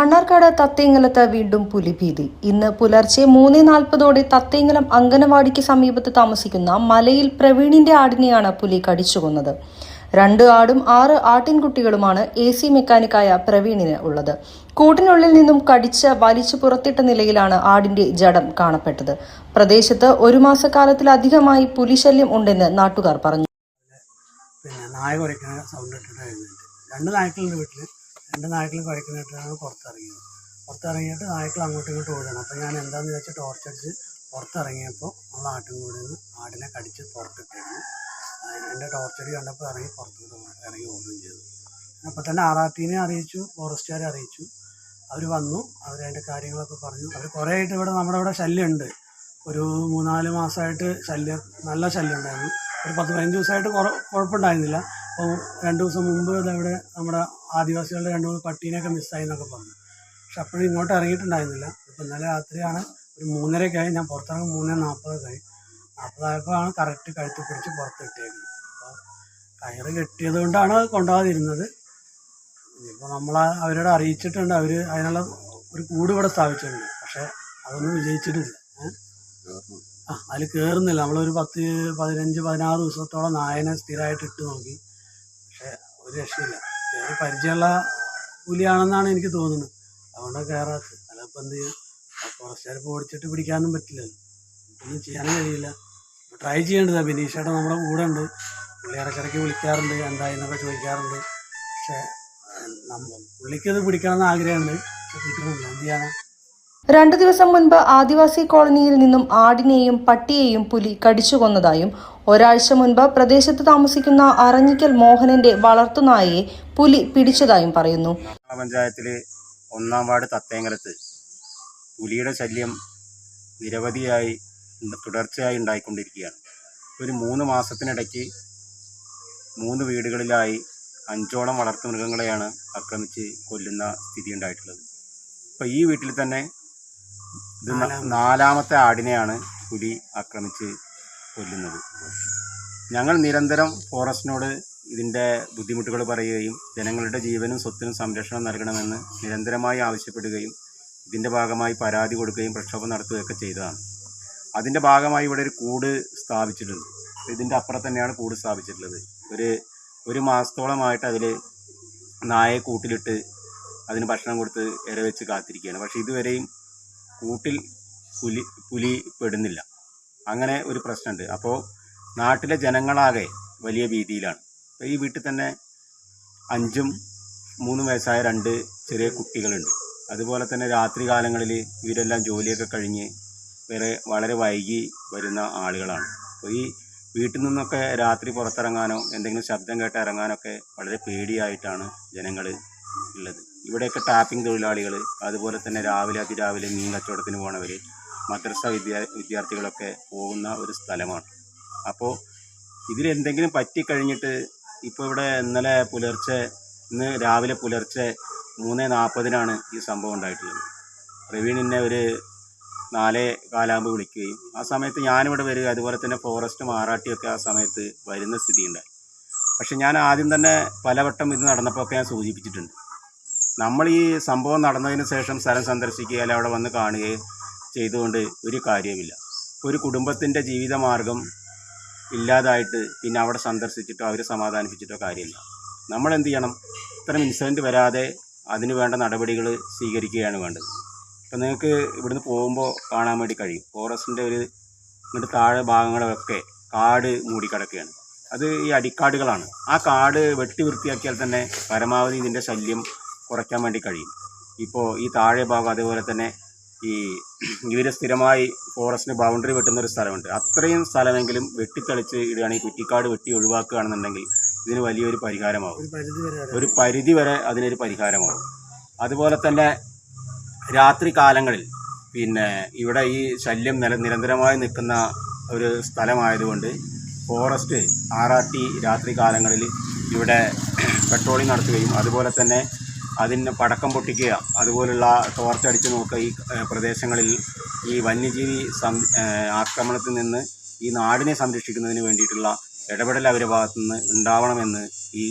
മണ്ണാർക്കാട് തത്തേങ്ങലത്ത് വീണ്ടും പുലിഭീതി. ഇന്ന് പുലർച്ചെ 3:40 തത്തേങ്ങലം അങ്കനവാടിക്ക് സമീപത്ത് താമസിക്കുന്ന മലയിൽ പ്രവീണിന്റെ ആടിനെയാണ് പുലി കടിച്ചുകൊന്നത്. 2 ആടും 6 ആട്ടിൻകുട്ടികളുമാണ് AC മെക്കാനിക്കായ പ്രവീണിന് ഉള്ളത്. കൂട്ടിനുള്ളിൽ നിന്നും കടിച്ച് വലിച്ചു പുറത്തിട്ട നിലയിലാണ് ആടിന്റെ ജഡം കാണപ്പെട്ടത്. പ്രദേശത്ത് 1 മാസക്കാലത്തിലധികമായി പുലിശല്യം ഉണ്ടെന്ന് നാട്ടുകാർ പറഞ്ഞു. നായ കുരയ്ക്കുന്ന സൗണ്ട് ഇട്ടിട്ടായിരുന്നു. 2 നായ്ക്കളുണ്ട് വീട്ടിൽ. 2 നായ്ക്കൾ കുരയ്ക്കുന്നിട്ടാണ് പുറത്തിറങ്ങിയിട്ട് നായ്ക്കൾ അങ്ങോട്ടും ഇങ്ങോട്ടും ഓടുകയാണ്. അപ്പോൾ ഞാൻ എന്താണെന്ന് വെച്ചാൽ ടോർച്ചടിച്ച് പുറത്തിറങ്ങിയപ്പോൾ നമ്മൾ ആട്ടിൻകൂടിൽ നിന്ന് ആടിനെ കടിച്ച് പുറത്തിട്ടേക്കുന്നു. എൻ്റെ ടോർച്ചടി കണ്ടപ്പോൾ ഇറങ്ങി ഓടുകയും ചെയ്തു. അപ്പോൾ തന്നെ RRTനെ അറിയിച്ചു, ഫോറസ്റ്റുകാരെ അറിയിച്ചു. അവർ വന്നു, അവരതിൻ്റെ കാര്യങ്ങളൊക്കെ പറഞ്ഞു. അവർ കുറേ ആയിട്ട് നമ്മുടെ ഇവിടെ ശല്യമുണ്ട്. ഒരു 3-4 മാസമായിട്ട് നല്ല ശല്യം ഉണ്ടായിരുന്നു. ഒരു 10-15 ദിവസമായിട്ട് കുഴപ്പമുണ്ടായിരുന്നില്ല. അപ്പോൾ 2 ദിവസം മുമ്പ് ഇതവിടെ നമ്മുടെ ആദിവാസികളുടെ 2-3 പട്ടീനെയൊക്കെ മിസ്സായി എന്നൊക്കെ പറഞ്ഞു. പക്ഷെ അപ്പോഴും ഇങ്ങോട്ട് ഇറങ്ങിയിട്ടുണ്ടായിരുന്നില്ല. ഇപ്പോൾ ഇന്നലെ രാത്രിയാണ് ഒരു 3:30 ഞാൻ പുറത്തിറങ്ങി. 3:40 40 കറക്റ്റ് കഴുത്ത് പിടിച്ച് പുറത്തിട്ടേക്കുന്നത്. അപ്പോൾ കയറ് കെട്ടിയത് കൊണ്ടാണ് കൊണ്ടുപോകാതിരുന്നത്. ഇപ്പോൾ നമ്മൾ അവരോട് അറിയിച്ചിട്ടുണ്ട്. അവർ അതിനുള്ള ഒരു കൂട് ഇവിടെ സ്ഥാപിച്ചിട്ടുണ്ട്. പക്ഷേ അതൊന്നും വിജയിച്ചിട്ടില്ല. അതിൽ കയറുന്നില്ല. നമ്മളൊരു 10-15-16 ദിവസത്തോളം നായനെ സ്ഥിരമായിട്ട് ഇട്ട് നോക്കി. പക്ഷേ ഒരു രക്ഷയില്ല. കയറി പരിചയമുള്ള പുലിയാണെന്നാണ് എനിക്ക് തോന്നുന്നത്. അതുകൊണ്ടാണ് കയറാത്തത്. അതിപ്പോൾ എന്ത് ചെയ്യാം? ഫോറസ്റ്റുകാർ ഇപ്പോൾ ഓടിച്ചിട്ട് പിടിക്കാനൊന്നും പറ്റില്ലല്ലോ. ഒന്നും ചെയ്യാനും കഴിയില്ല. ട്രൈ ചെയ്യേണ്ടതാണ്. ബിനീഷേട്ടൻ നമ്മുടെ കൂടെ ഉണ്ട്. പുള്ളി ഇടയ്ക്കിടയ്ക്ക് വിളിക്കാറുണ്ട്, എന്തായെന്നൊക്കെ ചോദിക്കാറുണ്ട്. പക്ഷേ പുള്ളിക്കത് പിടിക്കണമെന്ന് ആഗ്രഹമുണ്ട്. പക്ഷെ കിട്ടുന്നില്ല. എന്ത് ചെയ്യാനാ? 2 ദിവസം മുൻപ് ആദിവാസി കോളനിയിൽ നിന്നും ആടിനെയും പട്ടിയെയും പുലി കടിച്ചുകൊന്നതായും 1 ആഴ്ച മുൻപ് പ്രദേശത്ത് താമസിക്കുന്ന അറഞ്ഞിക്കൽ മോഹനന്റെ വളർത്തുനായയെ പുലി പിടിച്ചതായും പറയുന്നു. പഞ്ചായത്തിലെ 1-ാം വാർഡ് തത്തേങ്ങലത്ത് പുലിയുടെ ശല്യം നിരവധിയായി തുടർച്ചയായി ഉണ്ടായിക്കൊണ്ടിരിക്കുകയാണ്. ഒരു 3 മാസത്തിനിടയ്ക്ക് 3 വീടുകളിലായി 5ഓളം വളർത്തുമൃഗങ്ങളെയാണ് ആക്രമിച്ച് കൊല്ലുന്ന സ്ഥിതി ഉണ്ടായിട്ടുള്ളത്. അപ്പോൾ ഈ വീട്ടിൽ തന്നെ ഇത് 4ാമത്തെ ആടിനെയാണ് പുലി ആക്രമിച്ച് കൊല്ലുന്നത്. ഞങ്ങൾ നിരന്തരം ഫോറസ്റ്റിനോട് ഇതിൻ്റെ ബുദ്ധിമുട്ടുകൾ പറയുകയും ജനങ്ങളുടെ ജീവനും സ്വത്തിനും സംരക്ഷണം നൽകണമെന്ന് നിരന്തരമായി ആവശ്യപ്പെടുകയും ഇതിൻ്റെ ഭാഗമായി പരാതി കൊടുക്കുകയും പ്രക്ഷോഭം നടത്തുകയൊക്കെ ചെയ്തതാണ്. അതിൻ്റെ ഭാഗമായി ഇവിടെ ഒരു കൂട് സ്ഥാപിച്ചിട്ടുണ്ട്. ഇതിൻ്റെ അപ്പുറത്ത് തന്നെയാണ് കൂട് സ്ഥാപിച്ചിട്ടുള്ളത്. ഒരു മാസത്തോളമായിട്ട് അതിൽ നായയെ കൂട്ടിലിട്ട് അതിന് ഭക്ഷണം കൊടുത്ത് ഇരവെച്ച് കാത്തിരിക്കുകയാണ്. പക്ഷേ ഇതുവരെയും കൂട്ടിൽ പുലി പെടുന്നില്ല. അങ്ങനെ ഒരു പ്രശ്നമുണ്ട്. അപ്പോൾ നാട്ടിലെ ജനങ്ങളാകെ വലിയ ഭീതിയിലാണ്. അപ്പോൾ ഈ വീട്ടിൽ തന്നെ 5ഉം 3 വയസ്സായ 2 ചെറിയ കുട്ടികളുണ്ട്. അതുപോലെ തന്നെ രാത്രി കാലങ്ങളിൽ ഇവരെല്ലാം ജോലിയൊക്കെ കഴിഞ്ഞ് വളരെ വൈകി വരുന്ന ആളുകളാണ്. അപ്പോൾ ഈ വീട്ടിൽ നിന്നൊക്കെ രാത്രി പുറത്തിറങ്ങാനോ എന്തെങ്കിലും ശബ്ദം കേട്ട് ഇറങ്ങാനൊക്കെ വളരെ പേടിയായിട്ടാണ് ജനങ്ങൾ ഉള്ളത്. ഇവിടെയൊക്കെ ടാപ്പിംഗ് തൊഴിലാളികൾ, അതുപോലെ തന്നെ അതിരാവിലെ മീൻ കച്ചവടത്തിന് പോണവർ, മദ്രസ വിദ്യാർത്ഥികളൊക്കെ പോകുന്ന ഒരു സ്ഥലമാണ്. അപ്പോൾ ഇതിലെന്തെങ്കിലും പറ്റിക്കഴിഞ്ഞിട്ട് ഇപ്പോൾ ഇവിടെ ഇന്ന് രാവിലെ പുലർച്ചെ 3:40 ഈ സംഭവം ഉണ്ടായിട്ടുള്ളത്. പ്രവീണിനെ ഒരു 4:15 വിളിക്കുകയും ആ സമയത്ത് ഞാനിവിടെ വരിക, അതുപോലെ തന്നെ ഫോറസ്റ്റും RRTയൊക്കെ ആ സമയത്ത് വരുന്ന സ്ഥിതിയുണ്ടായി. പക്ഷെ ഞാൻ ആദ്യം തന്നെ പലവട്ടം ഇത് നടന്നപ്പോഴൊക്കെ ഞാൻ സൂചിപ്പിച്ചിട്ടുണ്ട്, നമ്മൾ ഈ സംഭവം നടന്നതിന് ശേഷം സ്ഥലം സന്ദർശിക്കുക അല്ലെങ്കിൽ അവിടെ വന്ന് കാണുകയും ചെയ്തുകൊണ്ട് ഒരു കാര്യവുമില്ല. ഒരു കുടുംബത്തിൻ്റെ ജീവിതമാർഗം ഇല്ലാതായിട്ട് പിന്നെ അവിടെ സന്ദർശിച്ചിട്ടോ അവരെ സമാധാനിപ്പിച്ചിട്ടോ കാര്യമില്ല. നമ്മൾ എന്ത് ചെയ്യണം? ഇത്തരം ഇൻസിഡൻറ്റ് വരാതെ അതിന് വേണ്ട നടപടികൾ സ്വീകരിക്കുകയാണ് വേണ്ടത്. ഇപ്പം നിങ്ങൾക്ക് ഇവിടുന്ന് പോകുമ്പോൾ കാണാൻ വേണ്ടി കഴിയും, ഫോറസ്റ്റിൻ്റെ ഇങ്ങോട്ട് താഴെ ഭാഗങ്ങളൊക്കെ കാട് മൂടിക്കിടക്കുകയാണ്. അത് ഈ അടിക്കാടുകളാണ്. ആ കാട് വെട്ടി വൃത്തിയാക്കിയാൽ തന്നെ പരമാവധി ഇതിൻ്റെ ശല്യം കുറയ്ക്കാൻ വേണ്ടി കഴിയും. ഇപ്പോൾ ഈ താഴെ ഭാഗം, അതുപോലെ തന്നെ ഇവർ സ്ഥിരമായി ഫോറസ്റ്റിന് ബൗണ്ടറി വെട്ടുന്നൊരു സ്ഥലമുണ്ട്. അത്രയും സ്ഥലമെങ്കിലും വെട്ടിത്തെളിച്ച് ഇടുകയാണെങ്കിൽ, കുറ്റിക്കാട് വെട്ടി ഒഴിവാക്കുകയാണെന്നുണ്ടെങ്കിൽ ഇതിന് വലിയൊരു പരിഹാരമാകും. ഒരു പരിധി വരെ അതിനൊരു പരിഹാരമാകും. അതുപോലെ തന്നെ രാത്രി കാലങ്ങളിൽ ഇവിടെ ഈ ശല്യം നിരന്തരമായി നിൽക്കുന്ന ഒരു സ്ഥലമായതുകൊണ്ട് ഫോറസ്റ്റ് RRT രാത്രി കാലങ്ങളിൽ ഇവിടെ പെട്രോളിംഗ് നടത്തുകയും അതുപോലെ തന്നെ അതിന് പടക്കം പൊട്ടിക്കുക, അതുപോലുള്ള ടോർച്ചടിച്ച് നോക്കുക, ഈ പ്രദേശങ്ങളിൽ ഈ വന്യജീവി ആക്രമണത്തിൽ നിന്ന് ഈ നാടിനെ സംരക്ഷിക്കുന്നതിന് വേണ്ടിയിട്ടുള്ള ഇടപെടൽ അവരുടെ ഭാഗത്തുനിന്ന് ഉണ്ടാവണമെന്ന് ഈ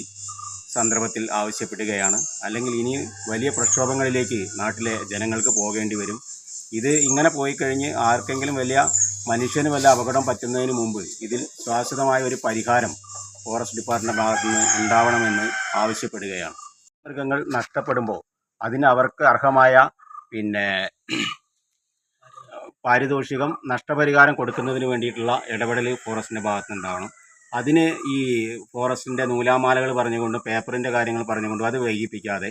സന്ദർഭത്തിൽ ആവശ്യപ്പെടുകയാണ്. അല്ലെങ്കിൽ ഇനി വലിയ പ്രക്ഷോഭങ്ങളിലേക്ക് നാട്ടിലെ ജനങ്ങൾക്ക് പോകേണ്ടി വരും. ഇത് ഇങ്ങനെ പോയി കഴിഞ്ഞ് ആർക്കെങ്കിലും മനുഷ്യന് വല്ല അപകടം പറ്റുന്നതിന് മുമ്പ് ഇതിൽ ശാശ്വതമായ ഒരു പരിഹാരം ഫോറസ്റ്റ് ഡിപ്പാർട്ട്മെൻറ്റിൻ്റെ ഭാഗത്തു നിന്ന് ഉണ്ടാവണമെന്ന് ആവശ്യപ്പെടുകയാണ്. മൃഗങ്ങൾ നഷ്ടപ്പെടുമ്പോൾ അതിന് അവർക്ക് അർഹമായ പാരിതോഷികം നഷ്ടപരിഹാരം കൊടുക്കുന്നതിന് വേണ്ടിയിട്ടുള്ള ഇടപെടൽ ഫോറസ്റ്റിൻ്റെ ഭാഗത്ത് ഉണ്ടാവണം. അതിന് ഈ ഫോറസ്റ്റിൻ്റെ നൂലാമാലകൾ പറഞ്ഞുകൊണ്ടും പേപ്പറിൻ്റെ കാര്യങ്ങൾ പറഞ്ഞുകൊണ്ടും അത് വൈകിപ്പിക്കാതെ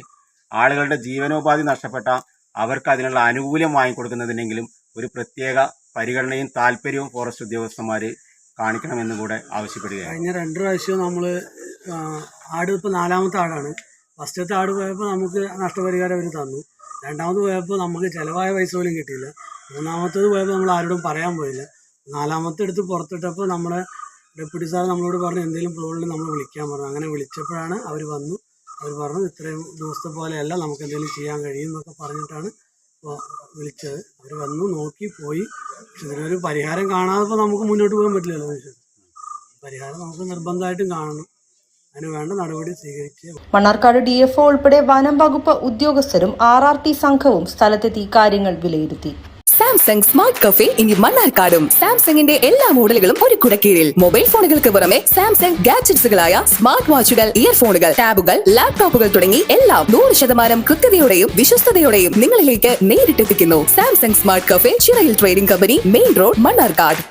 ആളുകളുടെ ജീവനോപാധി നഷ്ടപ്പെട്ട അവർക്ക് അതിനുള്ള ആനുകൂല്യം വാങ്ങിക്കൊടുക്കുന്നതിനെങ്കിലും ഒരു പ്രത്യേക പരിഗണനയും താല്പര്യവും ഫോറസ്റ്റ് ഉദ്യോഗസ്ഥന്മാർ കാണിക്കണമെന്നും കൂടെ ആവശ്യപ്പെടുകയാണ്. കഴിഞ്ഞ 2 പ്രാവശ്യം നമ്മൾ ആട് ഇപ്പോൾ 4ാമത്തെ ആടാണ്. ഫസ്റ്റത്തെ ആട് പോയപ്പോൾ നമുക്ക് നഷ്ടപരിഹാരം അവർ തന്നു. 2ാമത് പോയപ്പോൾ നമുക്ക് ചിലവായ പൈസ പോലും കിട്ടിയില്ല. 3ാമത്തേത് പോയപ്പോൾ നമ്മൾ ആരോടും പറയാൻ പോയില്ല. 4ാമത്തെ എടുത്ത് പുറത്തിട്ടപ്പോൾ നമ്മുടെ ഡെപ്യൂട്ടി സാർ നമ്മളോട് പറഞ്ഞു എന്തെങ്കിലും പ്രോബ്ലം നമ്മൾ വിളിക്കാൻ പറഞ്ഞു. അങ്ങനെ വിളിച്ചപ്പോഴാണ് അവർ വന്നു. അവർ പറഞ്ഞു ഇത്രയും ദിവസത്തെ പോലെയല്ല, നമുക്ക് എന്തെങ്കിലും ചെയ്യാൻ കഴിയും എന്നൊക്കെ പറഞ്ഞിട്ടാണ് വിളിച്ചത്. അവർ വന്നു, നോക്കി, പോയി. പക്ഷെ ഇതിനൊരു പരിഹാരം കാണാതെ നമുക്ക് മുന്നോട്ട് പോകാൻ പറ്റില്ലല്ലോ. പരിഹാരം നമുക്ക് നിർബന്ധമായിട്ടും കാണണം. അതിന് വേണ്ട നടപടി സ്വീകരിച്ച് മണ്ണാർക്കാട് DFO ഉൾപ്പെടെ വനം വകുപ്പ് ഉദ്യോഗസ്ഥരും RRT സംഘവും സ്ഥലത്തെത്തി കാര്യങ്ങൾ വിലയിരുത്തി. സാംസങ് സ്മാർട്ട് കഫേ ഇനി മണ്ണാർക്കാടും. സാംസങ്ങിന്റെ എല്ലാ മോഡലുകളും ഒരു കുടക്കീഴിൽ. മൊബൈൽ ഫോണുകൾക്ക് പുറമെ സാംസങ് ഗാഡ്ജറ്റ്സുകളായ സ്മാർട്ട് വാച്ചുകൾ, ഇയർഫോണുകൾ, ടാബുകൾ, ലാപ്ടോപ്പുകൾ തുടങ്ങി എല്ലാം 100% കൃത്യതയോടെയും വിശ്വസ്തയോടെയും നിങ്ങളിലേക്ക് നേരിട്ടെത്തിക്കുന്നു. Samsung smart cafe, Chirayil trading company, main road, Mannarkkad.